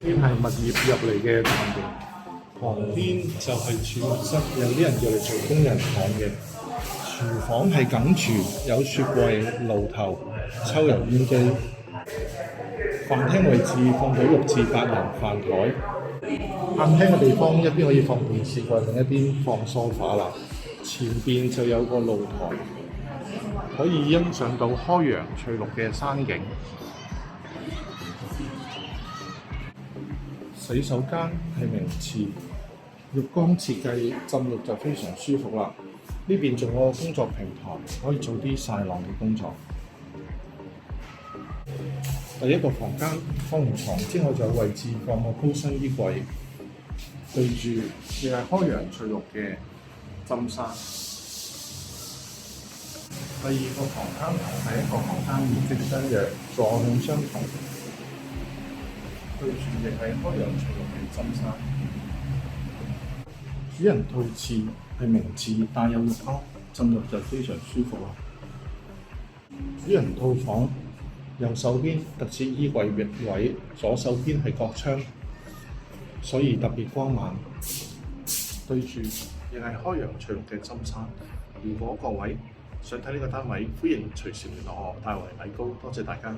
邊係物業入嚟嘅大門，旁邊就係儲物室，有啲人叫嚟做工人房嘅。廚房係梗廚，有雪櫃、爐頭、抽油煙機。飯廳位置放到6至8人飯台。飯廳嘅地方一邊可以放電視櫃，另一邊放梳化啦。前邊就有個露台，可以欣賞到開陽翠綠嘅山景。洗手間係名廁，浴缸設計浸浴就非常舒服啦。呢邊仲有個工作平台，可以做啲曬浪嘅工作。第一個房間放完床之後就有位置放個高身衣櫃，對住亦係開陽翠綠嘅針山。第二個房間同第一個房間面積相若，座向相同，對住亦係開陽翠綠嘅針山。主人套廁係明廁，帶有浴缸，浸浴就非常舒服啦。主人套房右手邊特設衣櫃翼位，左手邊係角窗，所以特別光猛。對住亦係開陽翠綠嘅針山。如果各位想睇呢個單位，歡迎隨時聯絡我，大圍米高，多謝大家。